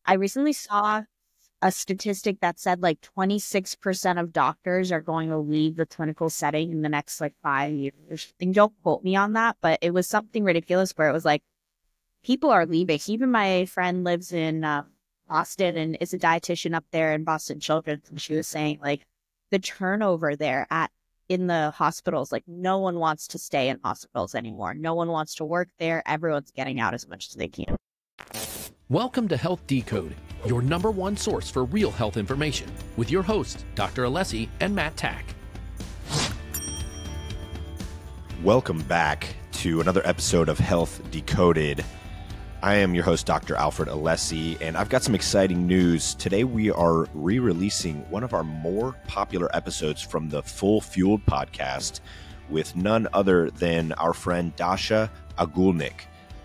I recently saw a statistic that said like 26% of doctors are going to leave the clinical setting in the next like 5 years. And don't quote me on that, but it was something ridiculous where it was like people are leaving. Even my friend lives in Boston and is a dietitian up there in Boston Children's, and she was saying like the turnover there in the hospitals, like no one wants to stay in hospitals anymore. No one wants to work there. Everyone's getting out as much as they can. Welcome to Health Decode, your #1 source for real health information, with your hosts, Dr. Alessi and Matt Tack. Welcome back to another episode of Health Decoded. I am your host, Dr. Alfred Alessi, and I've got some exciting news. Today we are re-releasing one of our more popular episodes from the Full Fueled podcast with none other than our friend Dasha Agoulnik.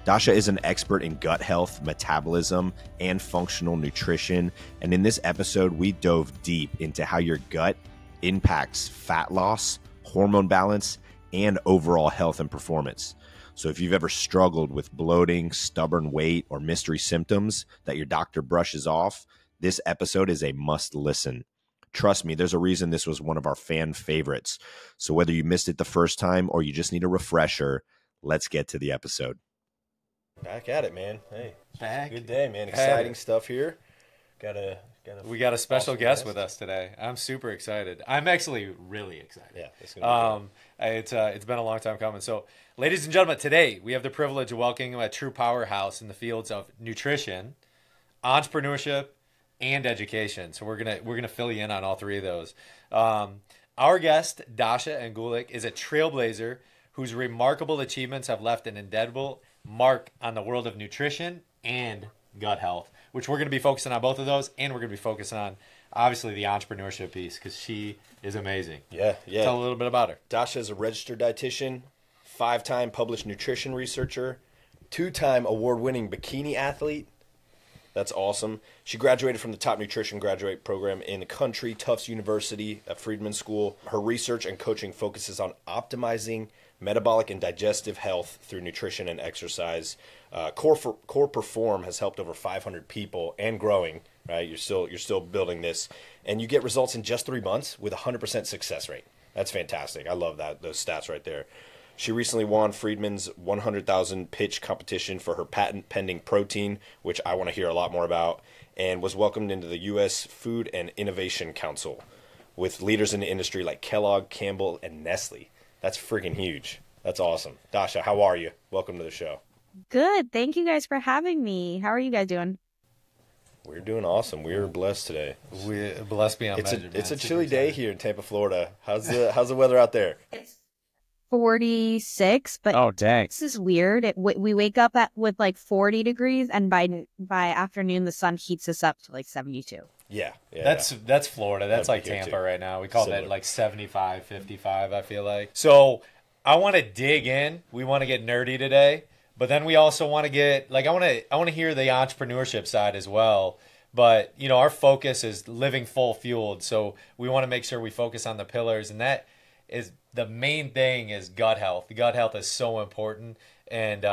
Dasha is an expert in gut health, metabolism, and functional nutrition. And in this episode, we dove deep into how your gut impacts fat loss, hormone balance, and overall health and performance. So if you've ever struggled with bloating, stubborn weight, or mystery symptoms that your doctor brushes off, this episode is a must listen. Trust me, there's a reason this was one of our fan favorites. So whether you missed it the first time or you just need a refresher, let's get to the episode. Back at it, man. Hey, good day, man. Exciting stuff here. We got a special guest with us today. I'm super excited. I'm actually really excited. Yeah, it's gonna be it's been a long time coming. So, ladies and gentlemen, today we have the privilege of welcoming a true powerhouse in the fields of nutrition, entrepreneurship, and education. So we're gonna fill you in on all three of those. Our guest, Dasha Agoulnik, is a trailblazer whose remarkable achievements have left an indelible mark on the world of nutrition and gut health, which we're going to be focusing on both of those, and we're going to be focusing on, obviously, the entrepreneurship piece, because she is amazing. Yeah. Tell a little bit about her. Dasha is a registered dietitian, 5-time published nutrition researcher, 2-time award-winning bikini athlete. That's awesome. She graduated from the top nutrition graduate program in the country, Tufts University, at Friedman School. Her research and coaching focuses on optimizing metabolic and digestive health through nutrition and exercise. CorePerform has helped over 500 people and growing. Right, you're still building this, and you get results in just 3 months with a 100% success rate. That's fantastic. I love those stats right there. She recently won Friedman's 100,000 pitch competition for her patent pending protein, which I want to hear a lot more about, and was welcomed into the U.S. Food and Innovation Council with leaders in the industry like Kellogg, Campbell, and Nestle. That's freaking huge. That's awesome. Dasha, how are you? Welcome to the show. Good. Thank you guys for having me. How are you guys doing? We're doing awesome. We're blessed today. We're blessed beyond measure. It's a chilly day here in Tampa, Florida. How's the weather out there? It's 46, but oh dang, this is weird. We wake up with like 40 degrees, and by afternoon the sun heats us up to like 72. Yeah. That's Florida. That's like Tampa right now. We call Similar. that like 75, 55, I feel like. So I want to dig in. We want to get nerdy today, but then we also want to get like I want to hear the entrepreneurship side as well. But you know, our focus is living full fueled, so we want to make sure we focus on the pillars, and that is the main thing is gut health. The gut health is so important, and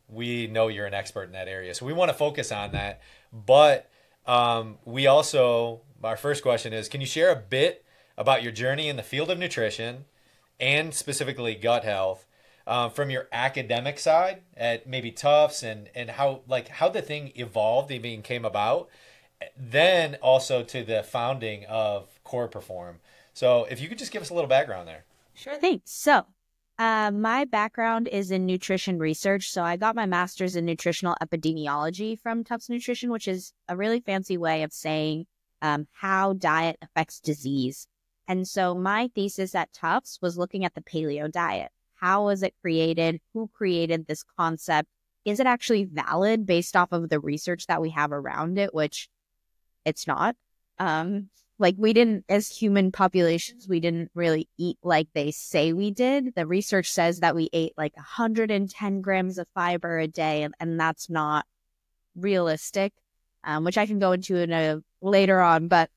we know you're an expert in that area, so we want to focus on that. But we also, our first question is, can you share a bit about your journey in the field of nutrition and specifically gut health from your academic side at maybe Tufts and how the thing evolved, even came about, then also to the founding of CorePerform. So if you could just give us a little background there. Sure thing. So my background is in nutrition research. So I got my master's in nutritional epidemiology from Tufts Nutrition, which is a really fancy way of saying how diet affects disease. And so my thesis at Tufts was looking at the paleo diet. How was it created? Who created this concept? Is it actually valid based off of the research that we have around it, which it's not. Like we didn't, as human populations, we didn't really eat like they say we did. The research says that we ate like 110 grams of fiber a day, and that's not realistic, which I can go into later on. But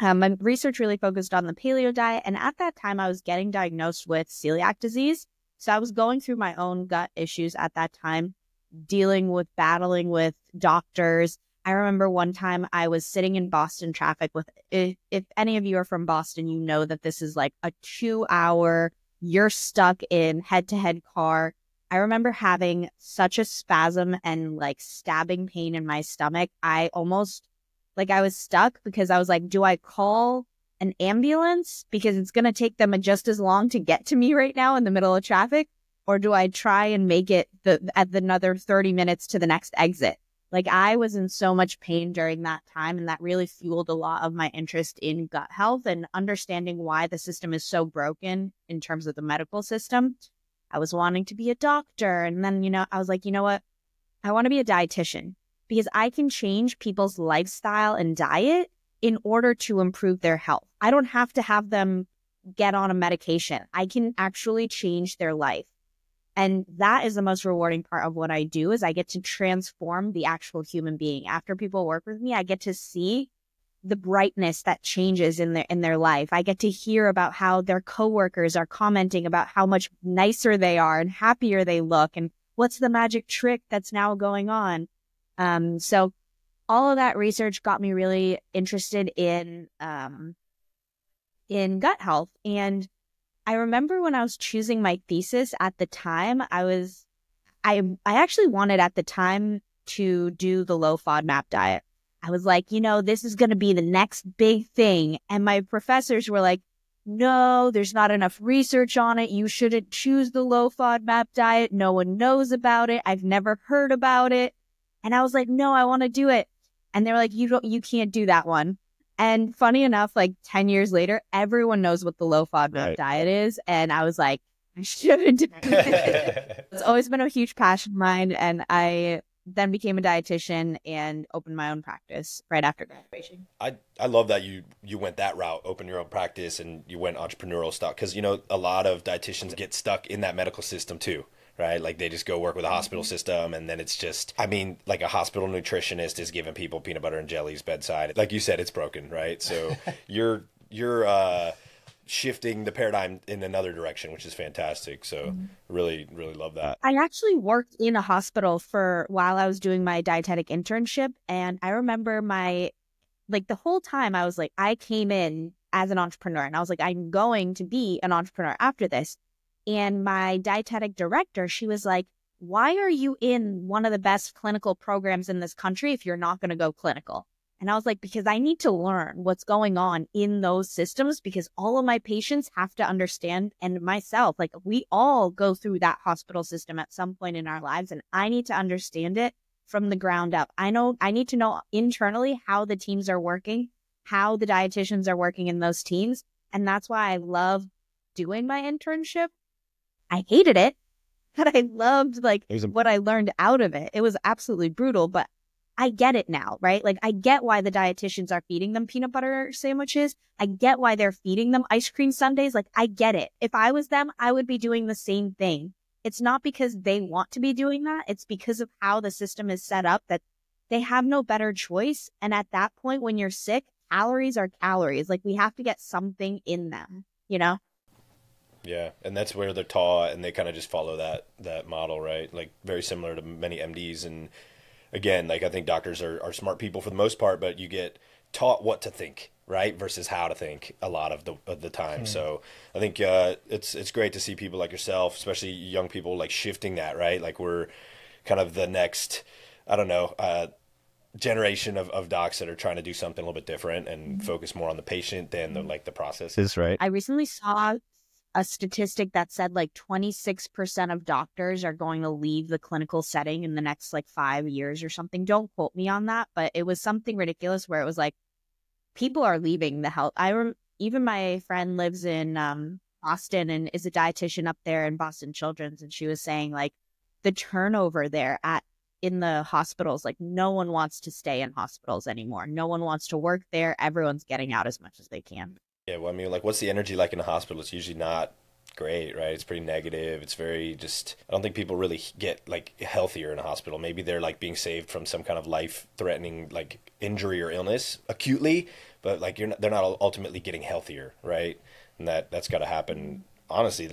my research really focused on the paleo diet. And at that time, I was getting diagnosed with celiac disease. So I was going through my own gut issues at that time, battling with doctors. I remember one time I was sitting in Boston traffic with, if any of you are from Boston, you know that this is like a 2 hour, you're stuck in head-to-head car. I remember having such a spasm and like stabbing pain in my stomach. I almost, like I was stuck because I was like, do I call an ambulance because it's going to take them just as long to get to me right now in the middle of traffic? Or do I try and make it at another 30 minutes to the next exit? Like I was in so much pain during that time, and that really fueled a lot of my interest in gut health and understanding why the system is so broken in terms of the medical system. I was wanting to be a doctor. And then, I was like, you know what? I want to be a dietitian because I can change people's lifestyle and diet in order to improve their health. I don't have to have them get on a medication. I can actually change their life. And that is the most rewarding part of what I do, is I get to transform the actual human being. After people work with me, I get to see the brightness that changes in their life. I get to hear about how their coworkers are commenting about how much nicer they are and happier they look, and what's the magic trick that's now going on. So all of that research got me really interested in gut health. And I remember when I was choosing my thesis at the time, I actually wanted at the time to do the low FODMAP diet. I was like, this is going to be the next big thing. And my professors were like, no, there's not enough research on it. You shouldn't choose the low FODMAP diet. No one knows about it. I've never heard about it. And I was like, no, I want to do it. And they were like, you can't do that one. And funny enough, like 10 years later, everyone knows what the low FODMAP diet is. And I was like, I shouldn't do it. It's always been a huge passion of mine. And I then became a dietitian and opened my own practice right after graduation. I love that you went that route, opened your own practice, and you went entrepreneurial stuff. Because, a lot of dietitians get stuck in that medical system too. Right? Like they just go work with a hospital system, and then it's just, like a hospital nutritionist is giving people peanut butter and jellies bedside. Like you said, it's broken, right? So you're shifting the paradigm in another direction, which is fantastic. So really, really love that. I actually worked in a hospital while I was doing my dietetic internship. And I remember the whole time I was like, I came in as an entrepreneur, and I was like, I'm going to be an entrepreneur after this. And my dietetic director, she was like, why are you in one of the best clinical programs in this country if you're not going to go clinical? And I was like, because I need to learn what's going on in those systems, because all of my patients have to understand, and myself, like we all go through that hospital system at some point in our lives, and I need to understand it from the ground up. I need to know internally how the teams are working, how the dietitians are working in those teams. And that's why I love doing my internship. I hated it, but I loved what I learned out of it. It was absolutely brutal, but I get it now, right? Like I get why the dietitians are feeding them peanut butter sandwiches. I get why they're feeding them ice cream sundaes. Like I get it. If I was them, I would be doing the same thing. It's not because they want to be doing that. It's because of how the system is set up that they have no better choice. And at that point, when you're sick, calories are calories. Like we have to get something in them, Yeah, and that's where they're taught, and they kind of just follow that model, right? Like very similar to many MDs. And again, like I think doctors are smart people for the most part, but you get taught what to think, right, versus how to think a lot of the time. So I think it's great to see people like yourself, especially young people, like shifting that, right? Like we're kind of the next, generation of docs that are trying to do something a little bit different and focus more on the patient than the processes, right? I recently saw a statistic that said 26% of doctors are going to leave the clinical setting in the next 5 years or something. Don't quote me on that, but it was something ridiculous where it was people are leaving the health. Even my friend lives in Boston and is a dietitian up there in Boston Children's, and she was saying the turnover there in the hospitals, no one wants to stay in hospitals anymore. No one wants to work there. Everyone's getting out as much as they can. Yeah, well, I mean, what's the energy like in a hospital? It's usually not great, right? It's pretty negative. It's very I don't think people really get healthier in a hospital. Maybe they're being saved from some kind of life-threatening injury or illness acutely, but they're not ultimately getting healthier, right? And that's got to happen honestly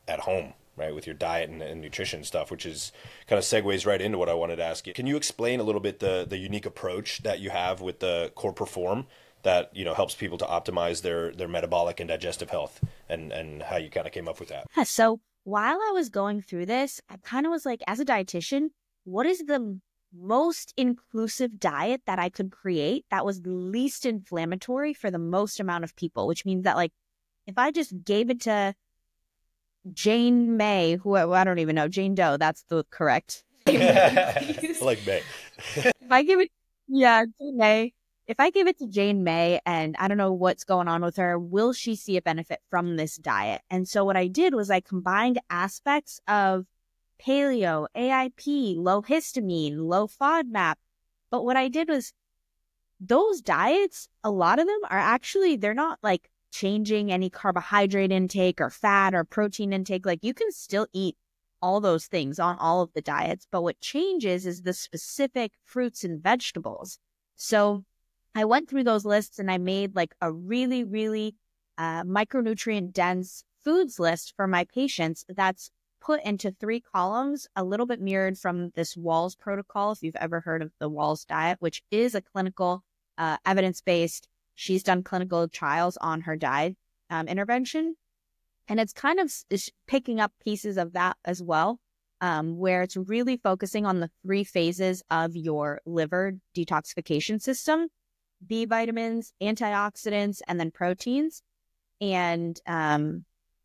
at home, right, with your diet and nutrition stuff, which is kind of segues right into what I wanted to ask you. Can you explain a little bit the unique approach that you have with the CorePerform that, you know, helps people to optimize their metabolic and digestive health, and how you kind of came up with that? Yeah, so while I was going through this, I kind of was like, as a dietitian, what is the most inclusive diet that I could create that was least inflammatory for the most amount of people? Which means that, like, if I just gave it to Jane May, who I don't even know, Jane Doe, that's the correct. Like May. If I give it, yeah, Jane May. If I give it to Jane May and I don't know what's going on with her, will she see a benefit from this diet? And so what I did was I combined aspects of paleo, AIP, low histamine, low FODMAP. But what I did was those diets, a lot of them are actually, they're not like changing any carbohydrate intake or fat or protein intake. Like, you can still eat all those things on all of the diets, but what changes is the specific fruits and vegetables. So I went through those lists and I made like a really, really micronutrient dense foods list for my patients that's put into 3 columns, a little bit mirrored from this Wahls protocol, if you've ever heard of the Wahls diet, which is a clinical evidence-based. She's done clinical trials on her diet intervention. And it's kind of picking up pieces of that as well, where it's really focusing on the 3 phases of your liver detoxification system: B vitamins, antioxidants, and then proteins. And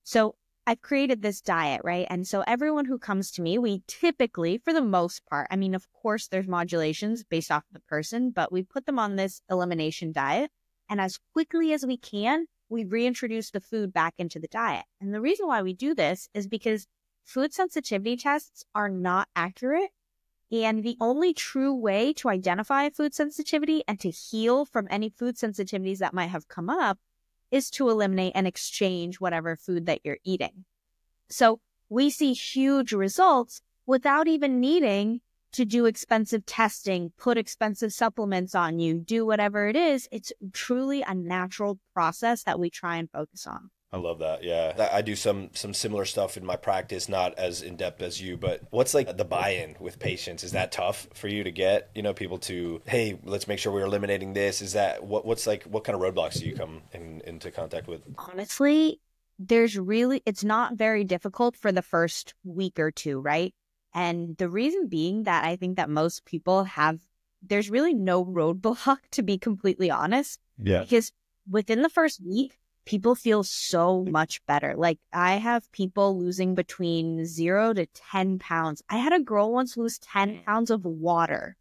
so I've created this diet, right? And so everyone who comes to me, we typically, for the most part, I mean, of course, there's modulations based off of the person, but we put them on this elimination diet. And as quickly as we can, we reintroduce the food back into the diet. And the reason why we do this is because food sensitivity tests are not accurate. And the only true way to identify food sensitivity and to heal from any food sensitivities that might have come up is to eliminate and exchange whatever food that you're eating. So we see huge results without even needing to do expensive testing, put expensive supplements on you, do whatever it is. It's truly a natural process that we try and focus on. I love that. Yeah. I do some similar stuff in my practice, not as in depth as you, but what's like the buy-in with patients? Is that tough for you to get, you know, people to, hey, let's make sure we're eliminating this? Is that what kind of roadblocks do you come into contact with? Honestly, it's not very difficult for the first week or 2, right? And the reason being that I think that most people there's really no roadblock, to be completely honest. Yeah. Because within the first week, people feel so much better. Like, I have people losing between 0 to 10 pounds. I had a girl once lose 10 pounds of water.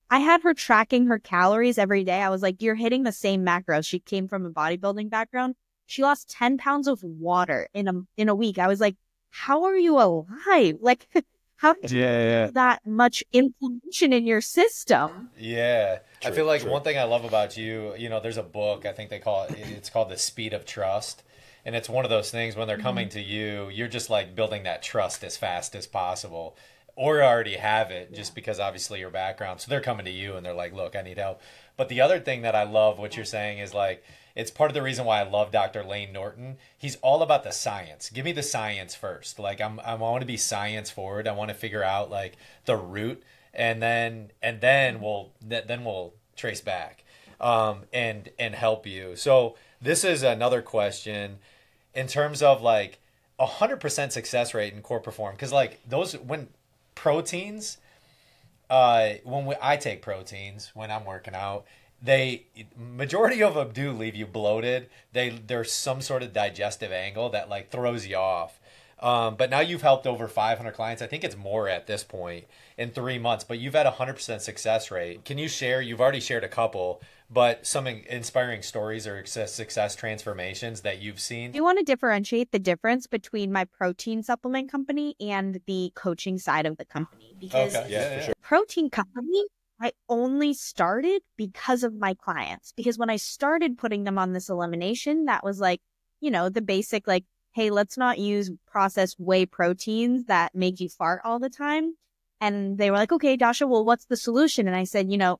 I had her tracking her calories every day. I was like, you're hitting the same macros. She came from a bodybuilding background. She lost 10 pounds of water in a week. I was like, how are you alive? Like, how did you have that much inflammation in your system? Yeah. True, I feel like true. one thing I love about you, you know, there's a book, I think it's called The Speed of Trust. And it's one of those things when they're coming to you, you're just like building that trust as fast as possible, or already have it just because obviously your background. So they're coming to you and they're like, look, I need help. But the other thing that I love what you're saying is like, it's part of the reason why I love Dr. Lane Norton. He's all about the science. Give me the science first. Like, I want to be science forward. I want to figure out like the root, and then we'll trace back and help you. So this is another question in terms of like 100% success rate in CorePerform, because like when proteins, I take proteins when I'm working out, majority of them do leave you bloated. There's some sort of digestive angle that like throws you off. But now you've helped over 500 clients. I think it's more at this point in 3 months, but you've had 100% success rate. Can you share, you've already shared a couple, but some inspiring stories or success transformations that you've seen? I want to differentiate the difference between my protein supplement company and the coaching side of the company, because For sure. protein company, I only started because of my clients. Because when I started putting them on this elimination, that was like, you know, the basic like, hey, let's not use processed whey proteins that make you fart all the time. And they were like, okay, Dasha, well, what's the solution? And I said, you know,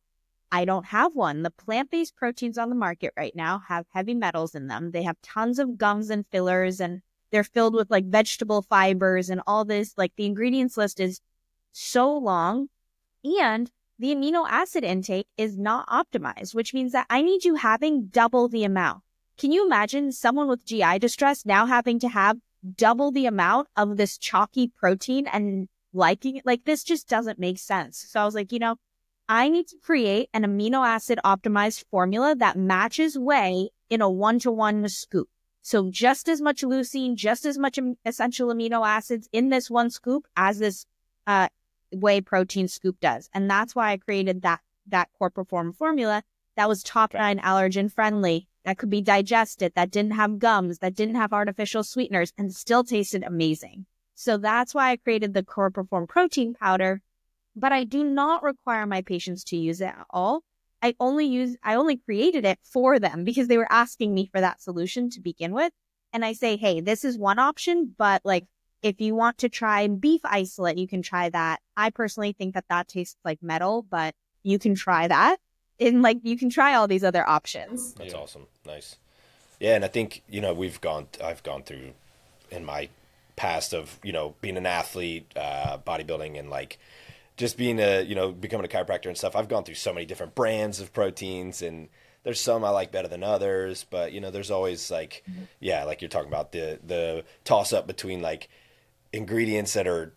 I don't have one. The plant-based proteins on the market right now have heavy metals in them. They have tons of gums and fillers and they're filled with like vegetable fibers and all this. Like the ingredients list is so long, and the amino acid intake is not optimized, which means that I need you having double the amount. Can you imagine someone with GI distress now having to have double the amount of this chalky protein and liking it? Like, this just doesn't make sense. So I was like, I need to create an amino acid optimized formula that matches whey in a 1-to-1 scoop. So just as much leucine, just as much essential amino acids in this one scoop as this whey protein scoop does. And that's why I created that CorePerform formula that was top 9 allergen friendly, that could be digested, that didn't have gums, that didn't have artificial sweeteners, and still tasted amazing. So that's why I created the CorePerform protein powder, but I do not require my patients to use it at all. I only created it for them because they were asking me for that solution to begin with. And I say, hey, this is one option, but like, if you want to try beef isolate, you can try that. I personally think that tastes like metal, but you can try that. And like, you can try all these other options. That's awesome. Nice. Yeah. And I think, I've gone through in my past of, being an athlete, bodybuilding, and like just being becoming a chiropractor and stuff. I've gone through so many different brands of proteins, and there's some I like better than others, but there's always like, like you're talking about the toss up between like ingredients that are,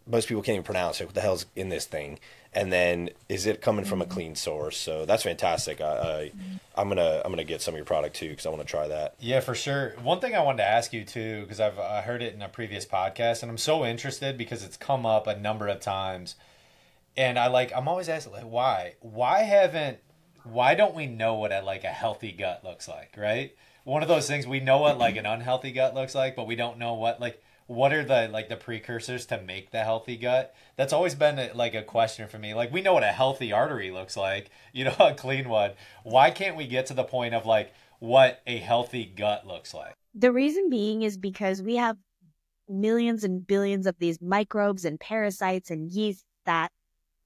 most people can't even pronounce it. What the hell's in this thing? And then is it coming from a clean source? So that's fantastic. I'm gonna get some of your product too, because I want to try that. Yeah, for sure. One thing I wanted to ask you too, because I've heard it in a previous podcast, and I'm so interested because it's come up a number of times, and I'm always asking, like, why don't we know what a healthy gut looks like, right? One of those things, we know what like an unhealthy gut looks like, but we don't know what are the precursors to make the healthy gut. That's always been a question for me. Like, we know what a healthy artery looks like, a clean one. Why can't we get to the point of what a healthy gut looks like? The reason being is because we have millions and billions of these microbes and parasites and yeast that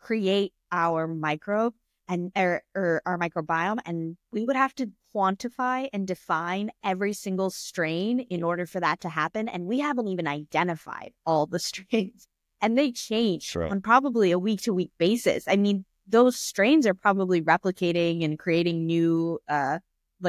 create our microbe and or our microbiome, and we would have to quantify and define every single strain in order for that to happen. And we haven't even identified all the strains, and they change on probably a week-to-week basis. I mean, those strains are probably replicating and creating new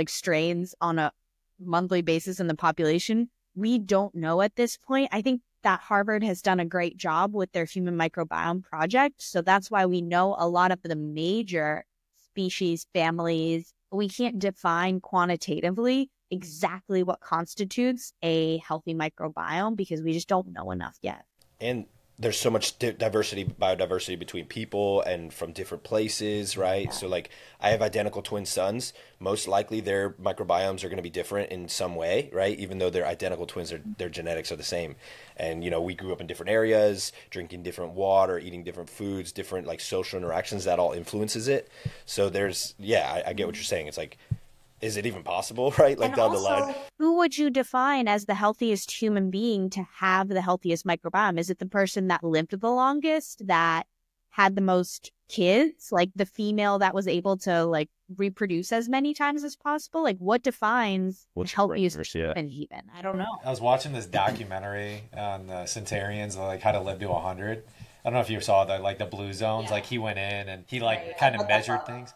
strains on a monthly basis in the population. We don't know at this point. I think that Harvard has done a great job with their human microbiome project. So that's why we know a lot of the major species, families. We can't define quantitatively exactly what constitutes a healthy microbiome because we just don't know enough yet. And there's so much biodiversity between people and from different places, right? Yeah. So like, I have identical twin sons. Most likely their microbiomes are going to be different in some way, right? Even though they're identical twins, their genetics are the same. And, we grew up in different areas, drinking different water, eating different foods, different like social interactions, that all influences it. So there's, I get what you're saying. It's like, is it even possible, right? Like, and down also, the line. Who would you define as the healthiest human being to have the healthiest microbiome? Is it the person that lived the longest, that had the most kids, like the female that was able to reproduce as many times as possible? Like, what defines the healthiest human even? I don't know. I was watching this documentary on the centenarians, how to live to 100. I don't know if you saw the blue zones. Yeah. Like, he went in and he kind of measured things.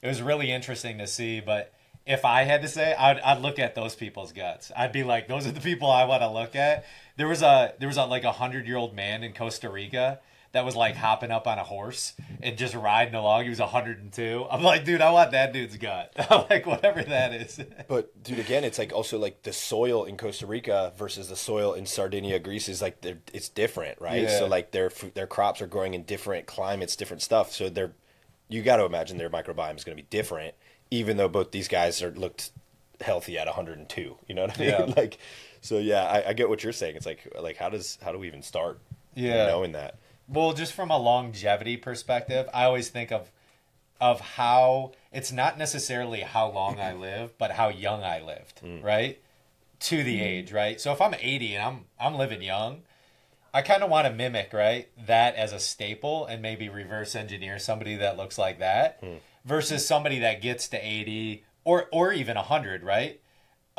It was really interesting to see, but if I had to say, I'd look at those people's guts. I'd be like, those are the people I want to look at. There was a 100-year-old man in Costa Rica that was hopping up on a horse and just riding along. He was 102. I'm like, dude, I want that dude's gut. I'm like, whatever that is. But dude, again, it's also the soil in Costa Rica versus the soil in Sardinia, Greece is it's different, right? Yeah. So their crops are growing in different climates, different stuff. So you got to imagine their microbiome is going to be different, even though both these guys looked healthy at 102. You know what I mean? Yeah. I get what you're saying. It's like how do we even start knowing that? Well, just from a longevity perspective, I always think of how it's not necessarily how long I live, but how young I lived, right? To the age, right? So if I'm 80 and I'm living young, I kind of want to mimic, right, that as a staple and maybe reverse engineer somebody that looks like that versus somebody that gets to 80 or even 100, right?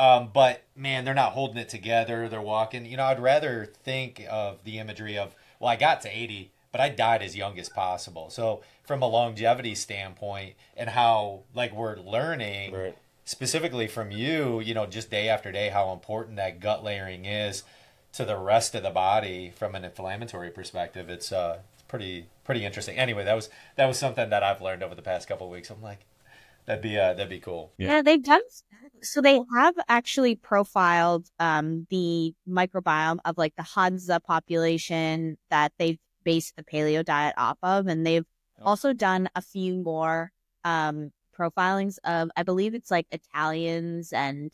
But man, they're not holding it together. They're walking. You know, I'd rather think of the imagery of, well, I got to 80, but I died as young as possible. So from a longevity standpoint and how like we're learning specifically from you, you know, just day after day, how important that gut layering is to the rest of the body from an inflammatory perspective. It's pretty interesting. Anyway, that was something that I've learned over the past couple of weeks. I'm like, that'd be cool. Yeah, they've done. So they have actually profiled the microbiome of like the Hadza population that they've based the paleo diet off of, and they've also done a few more profilings of, I believe it's like Italians and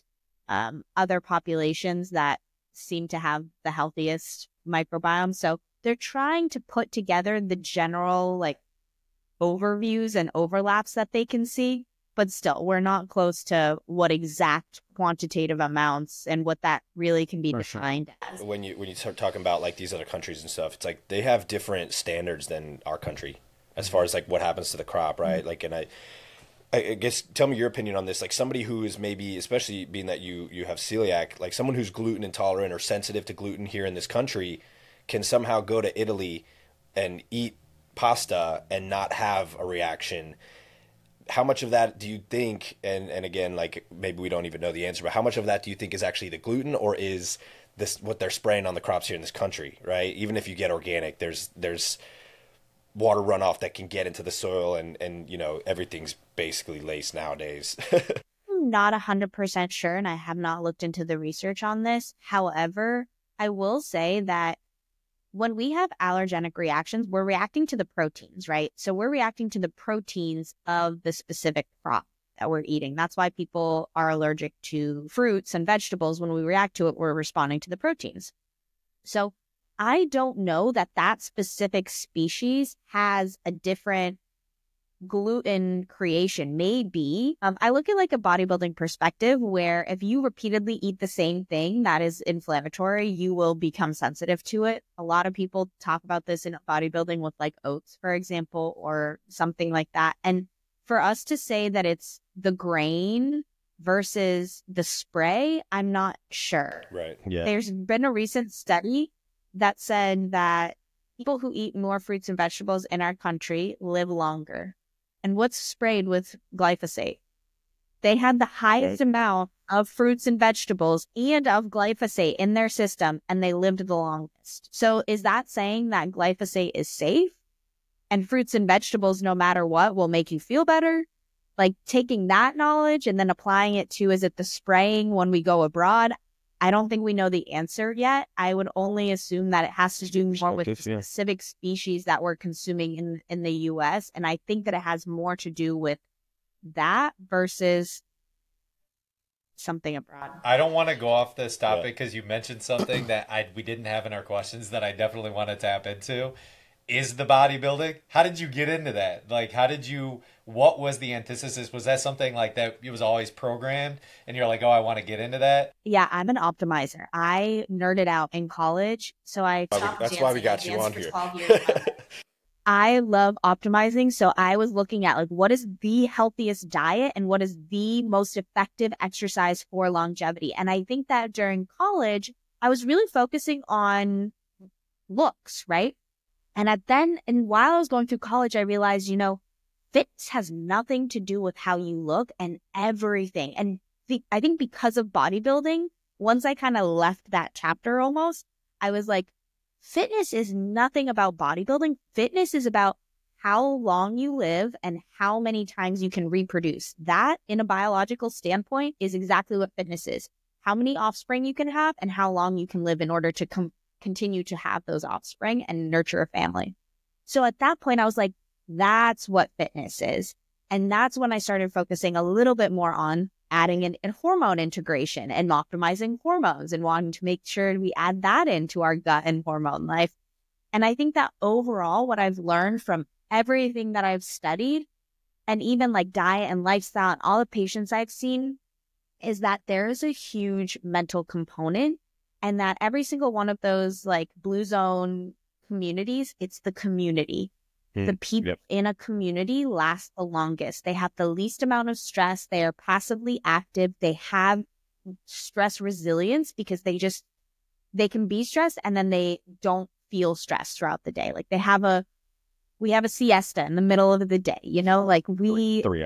other populations that seem to have the healthiest microbiome. So they're trying to put together the general like overviews and overlaps that they can see. But still, we're not close to what exact quantitative amounts and what that really can be defined as. When you start talking about like these other countries and stuff, it's like they have different standards than our country as far as like what happens to the crop, right? Like, and I guess tell me your opinion on this. Like somebody who is maybe, especially being that you have celiac, like someone who's gluten intolerant or sensitive to gluten here in this country can somehow go to Italy and eat pasta and not have a reaction. How much of that do you think, and again, like maybe we don't even know the answer, but how much of that do you think is actually the gluten, or is this what they're spraying on the crops here in this country, right? Even if you get organic, there's water runoff that can get into the soil, and you know, everything's basically laced nowadays. I'm not 100% sure, and I have not looked into the research on this. However, I will say that when we have allergenic reactions, we're reacting to the proteins, right? So we're reacting to the proteins of the specific crop that we're eating. That's why people are allergic to fruits and vegetables. When we react to it, we're responding to the proteins. So I don't know that that specific species has a different gluten creation. Maybe I look at like a bodybuilding perspective where if you repeatedly eat the same thing that is inflammatory, you will become sensitive to it. A lot of people talk about this in bodybuilding with like oats, for example, or something like that. And for us to say that it's the grain versus the spray, I'm not sure. Right. Yeah. There's been a recent study that said that people who eat more fruits and vegetables in our country live longer. And what's sprayed with glyphosate? They had the highest amount of fruits and vegetables and of glyphosate in their system, and they lived the longest. So is that saying that glyphosate is safe and fruits and vegetables, no matter what, will make you feel better? Like taking that knowledge and then applying it to, is it the spraying when we go abroad? I don't think we know the answer yet. I would only assume that it has to do more with the specific species that we're consuming in the U.S. And I think that it has more to do with that versus something abroad. I don't want to go off this topic because you mentioned something that we didn't have in our questions that I definitely want to tap into. Is the bodybuilding? How did you get into that? Like, what was the antithesis? Was that something like that it was always programmed and you're like, oh, I want to get into that? Yeah, I'm an optimizer. I nerded out in college. So that's why we got you on here. I love optimizing. So I was looking at like, what is the healthiest diet and what is the most effective exercise for longevity? And I think that during college, I was really focusing on looks, right? And while I was going through college, I realized, you know, fitness has nothing to do with how you look and everything. And I think because of bodybuilding, once I kind of left that chapter almost, I was like, fitness is nothing about bodybuilding. Fitness is about how long you live and how many times you can reproduce. That, in a biological standpoint, is exactly what fitness is. How many offspring you can have and how long you can live in order to continue to have those offspring and nurture a family. So at that point, I was like, that's what fitness is. And that's when I started focusing a little bit more on adding in hormone integration and optimizing hormones and wanting to make sure we add that into our gut and hormone life. And I think that overall, what I've learned from everything that I've studied and even like diet and lifestyle and all the patients I've seen is that there is a huge mental component. And that every single one of those like blue zone communities, it's the community. The people in a community last the longest. They have the least amount of stress. They are passively active. They have stress resilience because they can be stressed and then they don't feel stressed throughout the day. Like we have a siesta in the middle of the day, like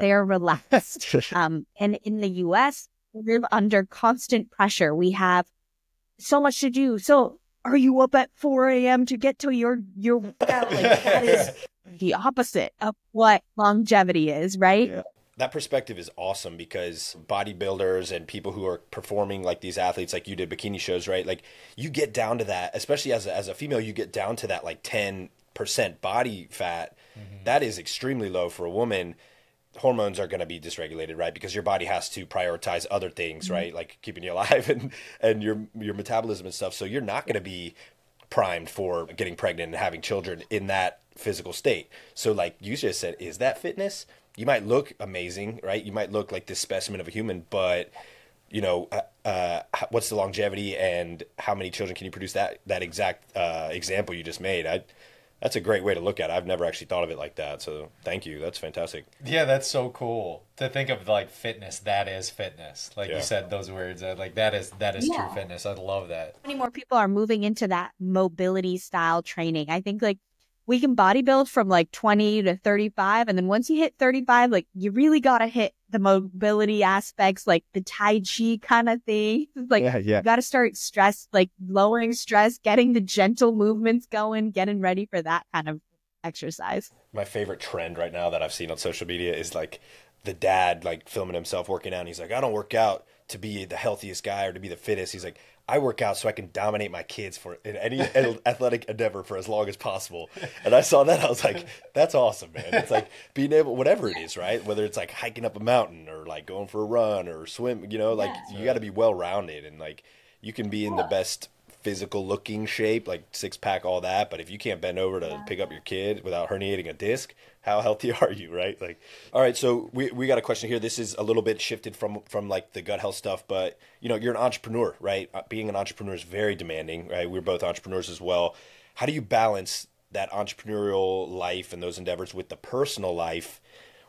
they're relaxed. And in the US, we live under constant pressure. We have so much to do. So are you up at 4 a.m. to get to your workout? Like that is the opposite of what longevity is, right? Yeah. That perspective is awesome because bodybuilders and people who are performing like these athletes, like you did bikini shows, right? Like you get down to that, especially as a female, you get down to that like 10% body fat. Mm-hmm. That is extremely low for a woman. Hormones are going to be dysregulated, right? Because your body has to prioritize other things, mm-hmm. right? Like keeping you alive and your metabolism and stuff. So you're not going to be primed for getting pregnant and having children in that physical state. So like you just said, is that fitness? You might look amazing, right? You might look like this specimen of a human, but what's the longevity and how many children can you produce? That exact example you just made. That's a great way to look at it. I've never actually thought of it like that. So thank you. That's fantastic. Yeah, that's so cool to think of like fitness. That is fitness. Like you said those words. Like that is true fitness. I love that. Many more people are moving into that mobility style training. I think like we can bodybuild from like 20 to 35. And then once you hit 35, like you really got to hit the mobility aspects, like the Tai Chi kind of thing. Like you got to start lowering stress, getting the gentle movements going, getting ready for that kind of exercise. My favorite trend right now that I've seen on social media is like the dad, like filming himself working out. And he's like, I don't work out to be the healthiest guy or to be the fittest. He's like, I work out so I can dominate my kids in any athletic endeavor for as long as possible. And I saw that. I was like, that's awesome, man. It's like being able, whatever it is, right? Whether it's like hiking up a mountain or like going for a run or swim, you got to be well-rounded and like you can be in the best physical looking shape, like six pack, all that. But if you can't bend over to pick up your kid without herniating a disc, how healthy are you, right? Like, all right, so we got a question here. This is a little bit shifted from like the gut health stuff, but you're an entrepreneur, right? Being an entrepreneur is very demanding, right? We're both entrepreneurs as well. How do you balance that entrepreneurial life and those endeavors with the personal life,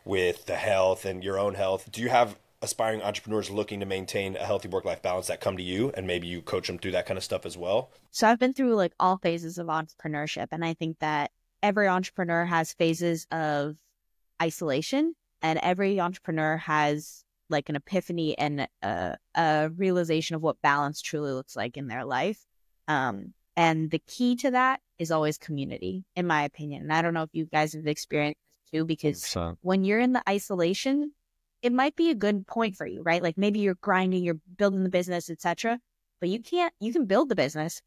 with the health and your own health? Do you have aspiring entrepreneurs looking to maintain a healthy work-life balance that come to you and maybe you coach them through that kind of stuff as well? So I've been through like all phases of entrepreneurship, and I think that every entrepreneur has phases of isolation, and every entrepreneur has like an epiphany and a realization of what balance truly looks like in their life. And the key to that is always community, in my opinion. And I don't know if you guys have experienced this too, because when you're in the isolation, it might be a good point for you, right? Like maybe you're grinding, you're building the business, etc. But you can build the business,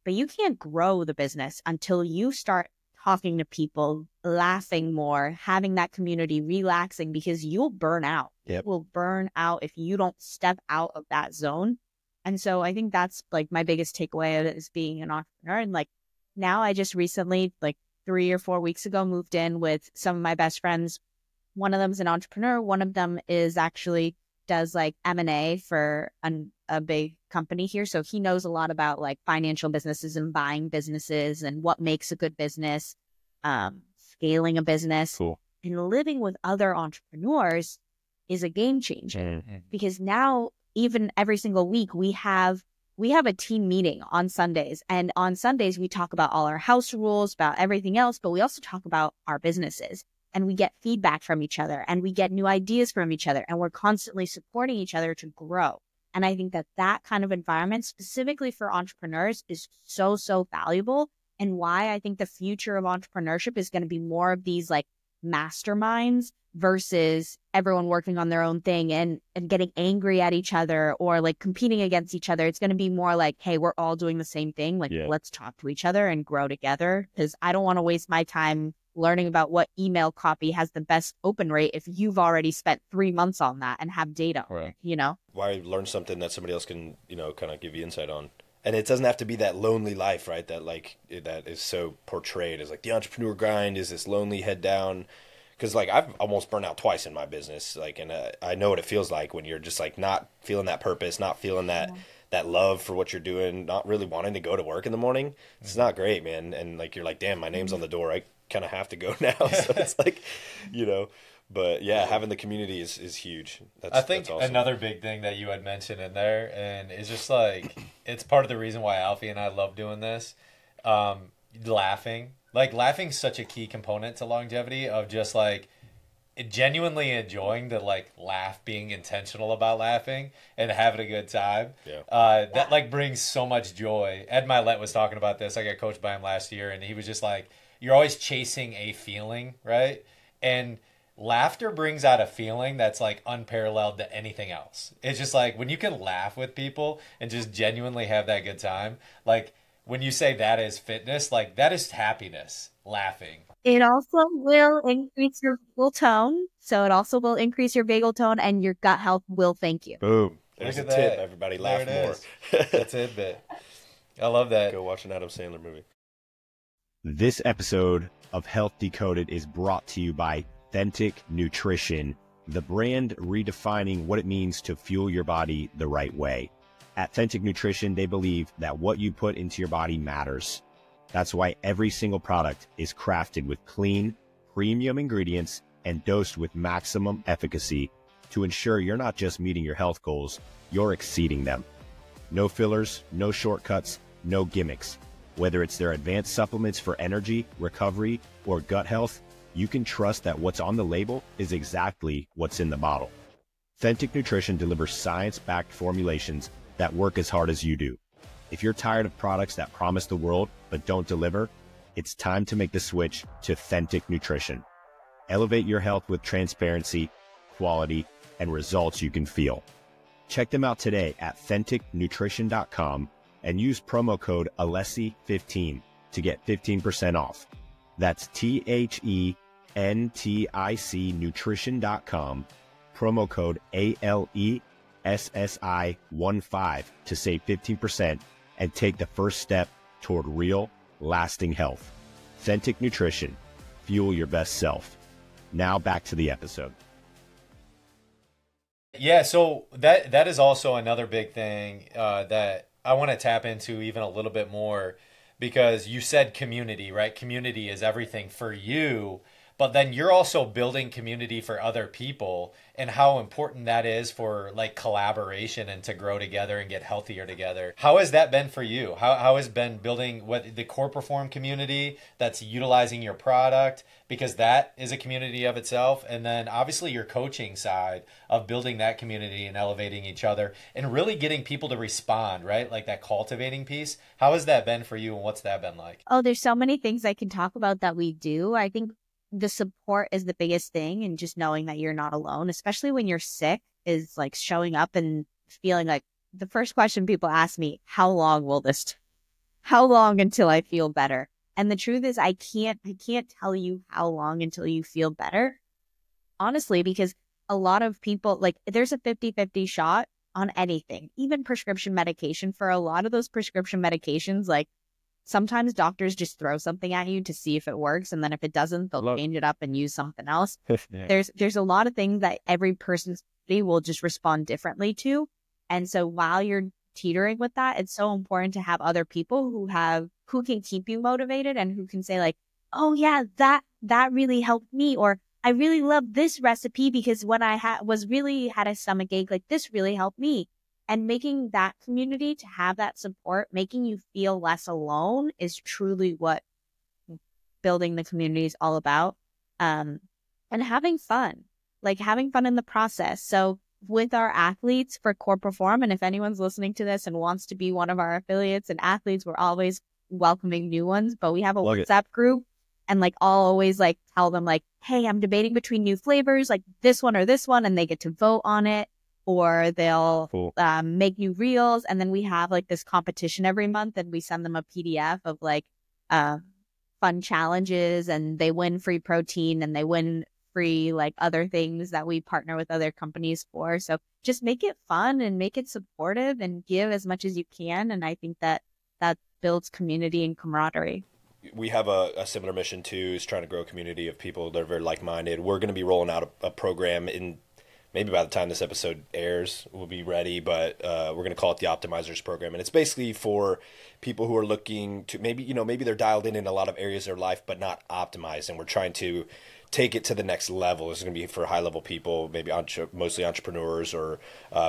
but you can't grow the business until you start talking to people, laughing more, having that community, relaxing, because you'll burn out. Yep. You will burn out if you don't step out of that zone. And so I think that's like my biggest takeaway of it is being an entrepreneur. And like now I just recently, like 3 or 4 weeks ago, moved in with some of my best friends. One of them is an entrepreneur. One of them is actually does like M&A for a big company here. So he knows a lot about like financial businesses and buying businesses and what makes a good business, scaling a business. Cool. And living with other entrepreneurs is a game changer because now even every single week we have a team meeting on Sundays, and on Sundays we talk about all our house rules, about everything else, but we also talk about our businesses. And we get feedback from each other and we get new ideas from each other, and we're constantly supporting each other to grow. And I think that kind of environment specifically for entrepreneurs is so, so valuable, and why I think the future of entrepreneurship is going to be more of these like masterminds versus everyone working on their own thing and getting angry at each other or like competing against each other. It's going to be more like, hey, we're all doing the same thing. Like, let's talk to each other and grow together, because I don't want to waste my time learning about what email copy has the best open rate if you've already spent 3 months on that and have data on it, Why learn something that somebody else can, kind of give you insight on? And it doesn't have to be that lonely life, right? That like, that is so portrayed as like the entrepreneur grind is this lonely head down. Cause like I've almost burned out twice in my business. Like, and I know what it feels like when you're just like not feeling that purpose, not feeling that love for what you're doing, not really wanting to go to work in the morning. It's not great, man. And like, you're like, damn, my name's on the door. I kind of have to go now. So it's like, But yeah, having the community is huge. I think that's awesome. another big thing that you had mentioned in there, and it's just like, it's part of the reason why Alfie and I love doing this. Laughing. Like, laughing's such a key component to longevity, of just like genuinely enjoying to like laugh, being intentional about laughing and having a good time. That like brings so much joy. Ed Milet was talking about this. I got coached by him last year, and he was just like, you're always chasing a feeling, right? And laughter brings out a feeling that's like unparalleled to anything else. It's just like when you can laugh with people and just genuinely have that good time, like when you say that is fitness, like that is happiness, laughing. It also will increase your vagal tone. So it also will increase your vagal tone, and your gut health will thank you. Boom. There's a Look at tip. that. Everybody There laugh it more. is. That's it, bit. I love that. Go watch an Adam Sandler movie. This episode of Health Decoded is brought to you by Authentic Nutrition, the brand redefining what it means to fuel your body the right way. At Authentic Nutrition, they believe that what you put into your body matters. That's why every single product is crafted with clean, premium ingredients and dosed with maximum efficacy to ensure you're not just meeting your health goals, you're exceeding them. No fillers, no shortcuts, no gimmicks. Whether it's their advanced supplements for energy, recovery, or gut health, you can trust that what's on the label is exactly what's in the bottle. Authentic Nutrition delivers science-backed formulations that work as hard as you do. If you're tired of products that promise the world but don't deliver, it's time to make the switch to Authentic Nutrition. Elevate your health with transparency, quality, and results you can feel. Check them out today at AuthenticNutrition.com and use promo code Alessi15 to get 15% off. That's THENTIC Nutrition.com, promo code ALESSI15 to save 15% and take the first step toward real, lasting health. Authentic Nutrition. Fuel your best self. Now back to the episode. Yeah, so that is also another big thing that I want to tap into even a little bit more, because you said community, right? Community is everything for you, but then you're also building community for other people, and how important that is for like collaboration and to grow together and get healthier together. How has that been for you? How has been building what the CorePerform community that's utilizing your product, because that is a community of itself, and then obviously your coaching side of building that community and elevating each other and really getting people to respond, right? Like that cultivating piece. How has that been for you, and what's that been like? Oh, there's so many things I can talk about that we do. I think the support is the biggest thing, and just knowing that you're not alone, especially when you're sick, is like showing up and feeling like the first question people ask me, how long until I feel better? And the truth is I can't tell you how long until you feel better, honestly, because a lot of people, like, there's a 50-50 shot on anything, even prescription medication. For a lot of those prescription medications, like, sometimes doctors just throw something at you to see if it works, and then if it doesn't, they'll change it up and use something else. There's a lot of things that every person's body will just respond differently to. And so while you're teetering with that, it's so important to have other people who can keep you motivated and who can say like, oh yeah, that really helped me, or I really love this recipe because when I had a stomach ache, like this really helped me. And making that community to have that support, making you feel less alone, is truly what building the community is all about. And having fun, like having fun in the process. So with our athletes for CorePerform, and if anyone's listening to this and wants to be one of our affiliates and athletes, we're always welcoming new ones. But we have a WhatsApp group, and like I'll always like tell them like, hey, I'm debating between new flavors, like this one or this one, and they get to vote on it. Or they'll make new reels. And then we have like this competition every month, and we send them a PDF of like fun challenges, and they win free protein and they win free like other things that we partner with other companies for. So just make it fun and make it supportive and give as much as you can. And I think that builds community and camaraderie. We have a similar mission too, is trying to grow a community of people that are very like-minded. We're going to be rolling out a program in, maybe by the time this episode airs, we'll be ready, but we're going to call it the Optimizers Program. And it's basically for people who are looking to maybe they're dialed in a lot of areas of their life, but not optimized. And we're trying to take it to the next level. This is going to be for high level people, maybe mostly entrepreneurs or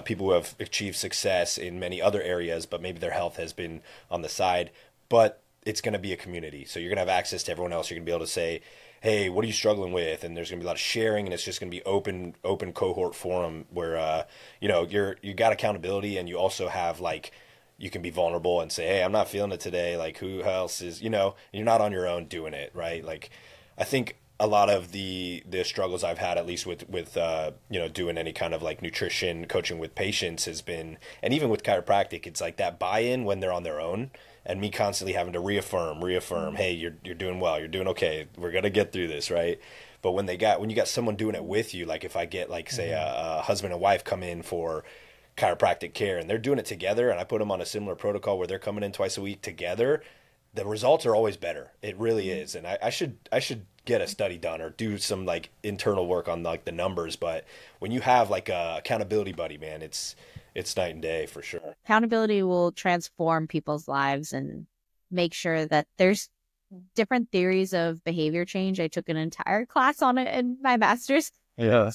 people who have achieved success in many other areas, but maybe their health has been on the side. But it's going to be a community. So you're going to have access to everyone else. You're going to be able to say, hey, what are you struggling with? And there's going to be a lot of sharing, and it's just going to be open cohort forum where, you got accountability, and you also have like, you can be vulnerable and say, hey, I'm not feeling it today. Like, who else is, you're not on your own doing it, right? Like, I think a lot of the struggles I've had, at least with doing any kind of like nutrition coaching with patients has been, and even with chiropractic, it's like that buy-in when they're on their own, and me constantly having to reaffirm, hey, you're doing well, you're doing okay, we're gonna get through this, right? But when you got someone doing it with you, like if I get like say a husband and wife come in for chiropractic care and they're doing it together, and I put them on a similar protocol where they're coming in twice a week together, the results are always better. It really is. And I should get a study done or do some like internal work on like the numbers. But when you have like a accountability buddy, man, it's night and day for sure. Accountability will transform people's lives and make sure that there's different theories of behavior change. I took an entire class on it in my master's. Yeah.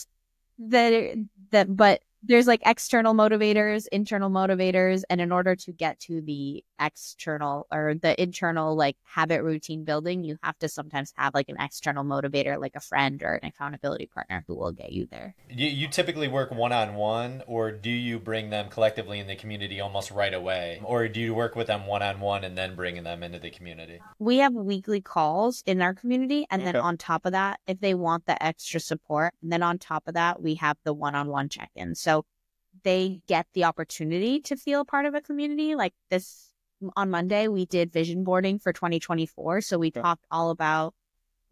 But there's like external motivators, internal motivators, and in order to get to the external or the internal like habit routine building, you have to sometimes have like an external motivator, like a friend or an accountability partner who will get you there. You typically work one-on-one, or do you bring them collectively in the community almost right away? Or do you work with them one-on-one and then bringing them into the community? We have weekly calls in our community. And then on top of that, if they want the extra support, and then on top of that, we have the one-on-one check-in. So they get the opportunity to feel part of a community. Like this on Monday, we did vision boarding for 2024. So we talked all about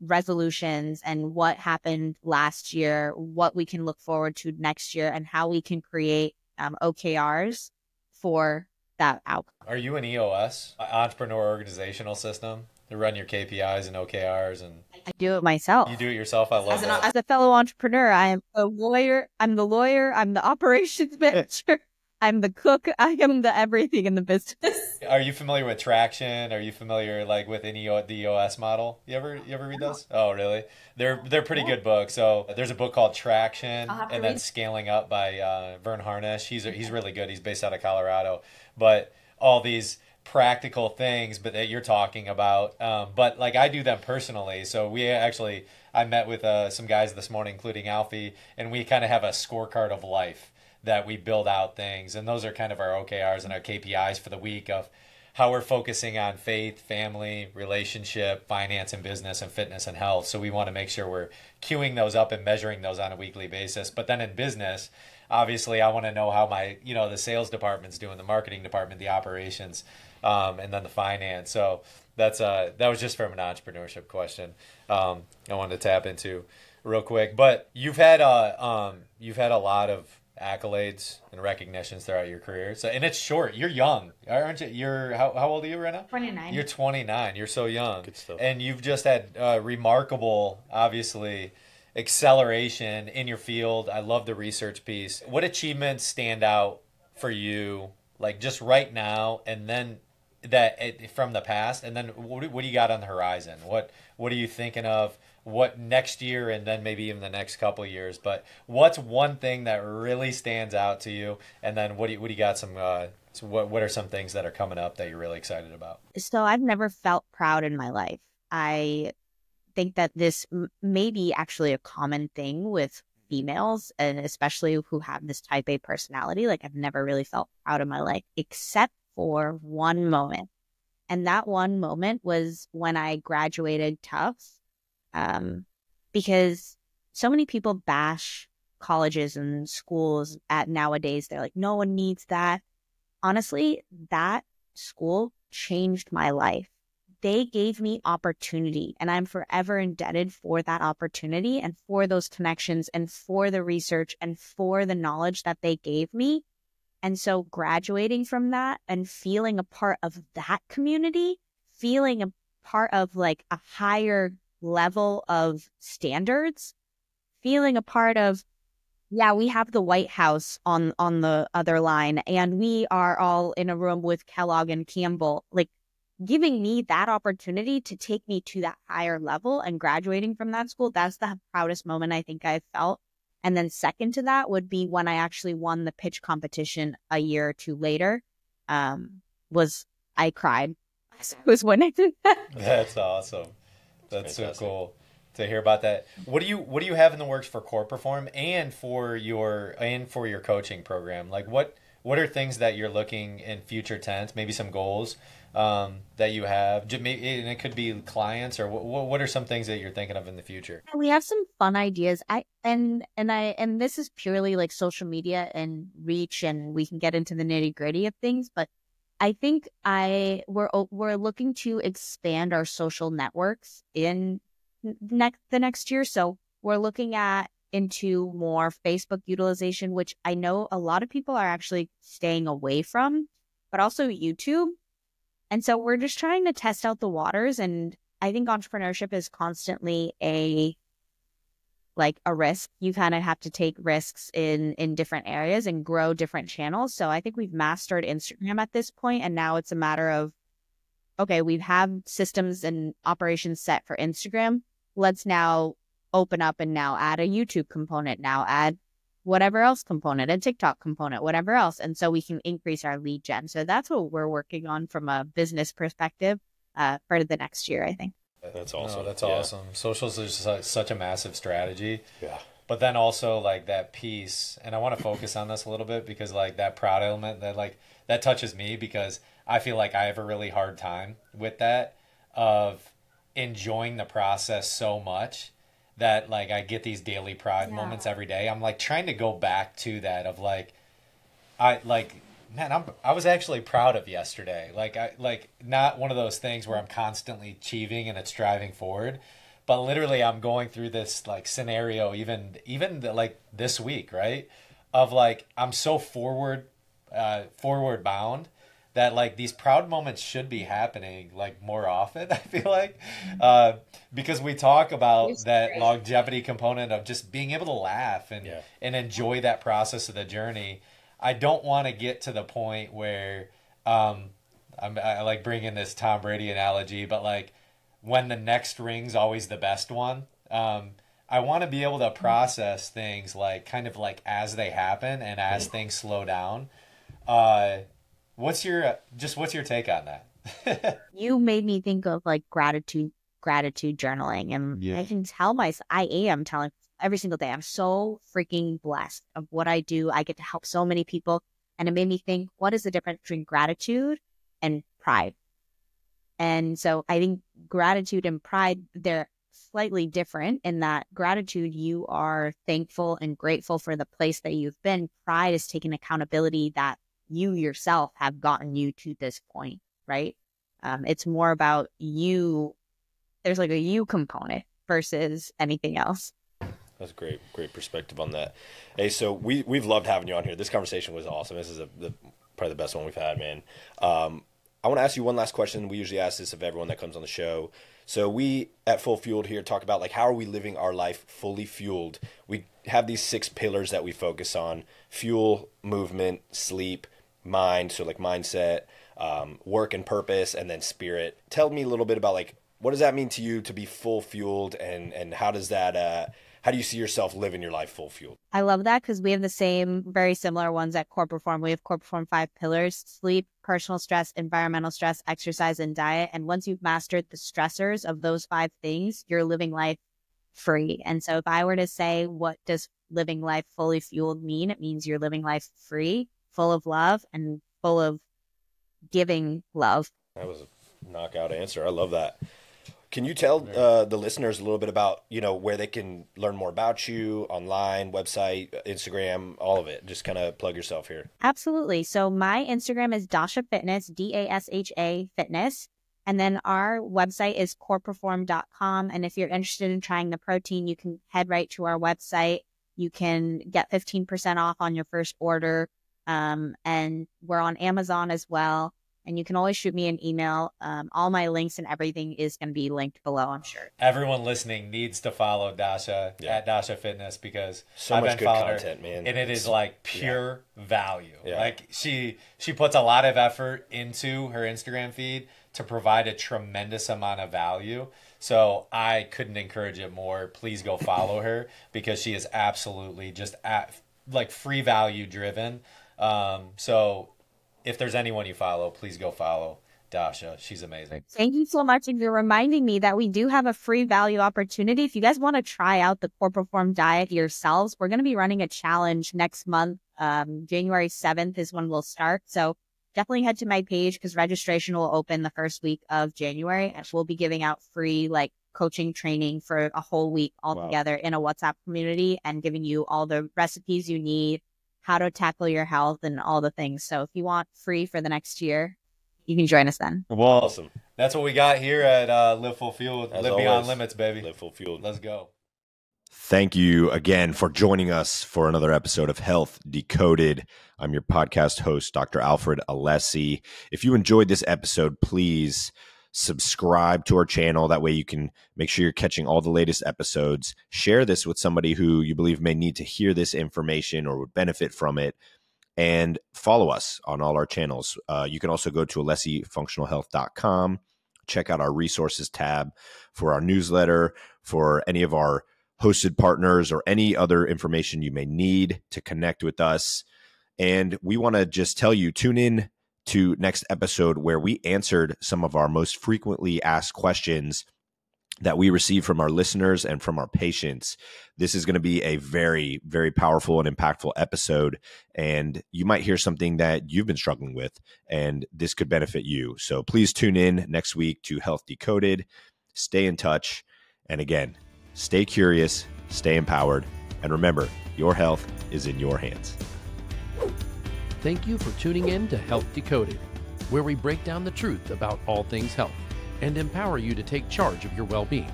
resolutions and what happened last year, what we can look forward to next year, and how we can create OKRs for that outcome. Are you an EOS, entrepreneur organizational system, to run your KPIs and OKRs? And I do it myself. You do it yourself? I love that. As a fellow entrepreneur, I am a lawyer. I'm the lawyer. I'm the operations manager. I'm the cook. I am the everything in the business. Are you familiar with Traction? Are you familiar like with the EOS model? You ever read those? Oh, really? They're pretty good books. So there's a book called Traction, and then Scaling Up by Vern Harnish. He's really good. He's based out of Colorado. But all these practical things but that you're talking about, but like I do them personally. So I met with some guys this morning, including Alfie, and we kind of have a scorecard of life that we build out things, and those are kind of our OKRs and our KPIs for the week of how we're focusing on faith, family, relationship, finance and business, and fitness and health. So we want to make sure we're queuing those up and measuring those on a weekly basis. But then in business, obviously I want to know how my the sales department's doing, the marketing department, the operations, and then the finance. So that was just from an entrepreneurship question I wanted to tap into real quick. But you've had a lot of accolades and recognitions throughout your career. So, and it's short. You're young, aren't you? How old are you right now? 29. You're 29. You're so young. Good stuff. And you've just had remarkable, obviously, acceleration in your field. I love the research piece. What achievements stand out for you, like just right now, and then from the past, and then what do you got on the horizon? What are you thinking of? What next year, and then maybe even the next couple of years? But what's one thing that really stands out to you? And then what do you got what are some things that are coming up that you're really excited about? So I've never felt proud in my life. I think that this may be actually a common thing with females, and especially who have this type A personality. Like I've never really felt proud in my life, except for one moment. And that one moment was when I graduated Tufts. Because so many people bash colleges and schools nowadays. They're like, no one needs that. Honestly, that school changed my life. They gave me opportunity, and I'm forever indebted for that opportunity and for those connections and for the research and for the knowledge that they gave me. And so graduating from that and feeling a part of that community, feeling a part of like a higher level of standards, feeling a part of, we have the White House on the other line, and we are all in a room with Kellogg and Campbell. Like giving me that opportunity to take me to that higher level and graduating from that school, that's the proudest moment I think I've felt. And then second to that would be when I actually won the pitch competition a year or two later. I cried as I was winning. That's awesome. That's so cool to hear about that. What do you have in the works for CorePerform and for your coaching program? Like what are things that you're looking in future tense, maybe some goals that you have, and it could be clients, or what are some things that you're thinking of in the future? We have some fun ideas. And this is purely like social media and reach, and we can get into the nitty gritty of things, but I think we're looking to expand our social networks in the next year. So we're looking into more Facebook utilization, which I know a lot of people are actually staying away from, but also YouTube. And so we're just trying to test out the waters. And I think entrepreneurship is constantly a risk. You kind of have to take risks in different areas and grow different channels. So I think we've mastered Instagram at this point, and now it's a matter of, okay, we have systems and operations set for Instagram. Let's now open up and now add a YouTube component, now add whatever else component, a TikTok component, whatever else. And so we can increase our lead gen. So that's what we're working on from a business perspective for the next year, I think. That's awesome. No, that's awesome. Socials is such a massive strategy. Yeah. But then also like that piece, and I want to focus on this a little bit because like that proud element that touches me, because I feel like I have a really hard time with that, of enjoying the process so much that like I get these daily pride moments every day. I'm like trying to go back to that of like, I was actually proud of yesterday. Not one of those things where I'm constantly achieving and it's driving forward, but literally I'm going through this like scenario, even like this week, right? Of like, I'm so forward bound that like these proud moments should be happening like more often. I feel like, because we talk about that longevity component of just being able to laugh and enjoy that process of the journey. I don't want to get to the point where I like bringing this Tom Brady analogy, but like when the next ring's always the best one. I want to be able to process things like kind of like as they happen and as things slow down. What's your take on that? You made me think of like gratitude journaling, and I can tell myself, I am telling every single day, I'm so freaking blessed of what I do. I get to help so many people. And it made me think, what is the difference between gratitude and pride? And so I think gratitude and pride, they're slightly different in that gratitude, you are thankful and grateful for the place that you've been. Pride is taking accountability that you yourself have gotten you to this point, right? It's more about you. There's like a you component versus anything else. That's great perspective on that. Hey, so we've loved having you on here. This conversation was awesome. This is probably the best one we've had, man. I want to ask you one last question. We usually ask this of everyone that comes on the show. So we at Full Fueled here talk about like how are we living our life fully fueled? We have these 6 pillars that we focus on: fuel, movement, sleep, mind, so like mindset, work and purpose, and then spirit. Tell me a little bit about like what does that mean to you to be full fueled, and how does that how do you see yourself living your life full fueled? I love that because we have the same, very similar ones at CorePerform. We have CorePerform 5 pillars: sleep, personal stress, environmental stress, exercise, and diet. And once you've mastered the stressors of those 5 things, you're living life free. And so if I were to say, what does living life fully fueled mean? It means you're living life free, full of love, and full of giving love. That was a knockout answer. I love that. Can you tell the listeners a little bit about, where they can learn more about you, online, website, Instagram, all of it? Just kind of plug yourself here. Absolutely. So my Instagram is Dasha Fitness, DASHA Fitness. And then our website is coreperform.com. And if you're interested in trying the protein, you can head right to our website. You can get 15% off on your first order. And we're on Amazon as well. And you can always shoot me an email. All my links and everything is going to be linked below, I'm sure. Everyone listening needs to follow Dasha at Dasha Fitness, because so I've much been good following content, her, man. and it is like pure value. Yeah. Like she puts a lot of effort into her Instagram feed to provide a tremendous amount of value. So I couldn't encourage it more. Please go follow her, because she is absolutely just like free value driven. So if there's anyone you follow, please go follow Dasha. She's amazing. Thank you so much. And you're reminding me that we do have a free value opportunity. If you guys want to try out the CorePerform diet yourselves, we're going to be running a challenge next month. January 7th is when we'll start. So definitely head to my page, because registration will open the first week of January. And we'll be giving out free like coaching training for a whole week all together in a WhatsApp community, and giving you all the recipes you need, how to tackle your health, and all the things. So if you want free for the next year, you can join us then. Well, awesome. That's what we got here at Live Full Fueled. Live Beyond Limits, baby. Live Full Fueled. Let's go. Thank you again for joining us for another episode of Health Decoded. I'm your podcast host, Dr. Alfred Alessi. If you enjoyed this episode, please subscribe to our channel. That way you can make sure you're catching all the latest episodes. Share this with somebody who you believe may need to hear this information or would benefit from it. And follow us on all our channels. You can also go to alessifunctionalhealth.com, check out our resources tab for our newsletter, for any of our hosted partners, or any other information you may need to connect with us. And we want to just tell you, tune in to next episode where we answered some of our most frequently asked questions that we receive from our listeners and from our patients. This is going to be a very, very powerful and impactful episode, and you might hear something that you've been struggling with, and this could benefit you. So please tune in next week to Health Decoded. Stay in touch. And again, stay curious, stay empowered, and remember, your health is in your hands. Thank you for tuning in to Health Decoded, where we break down the truth about all things health and empower you to take charge of your well-being.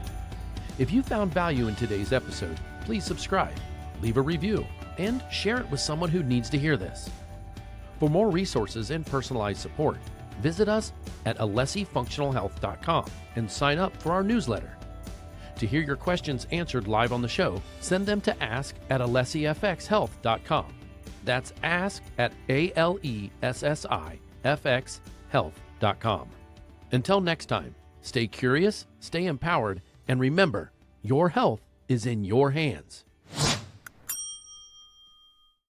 If you found value in today's episode, please subscribe, leave a review, and share it with someone who needs to hear this. For more resources and personalized support, visit us at alessifunctionalhealth.com and sign up for our newsletter. To hear your questions answered live on the show, send them to ask@alessifxhealth.com. That's ask@alessifxhealth.com. Until next time, stay curious, stay empowered, and remember, your health is in your hands.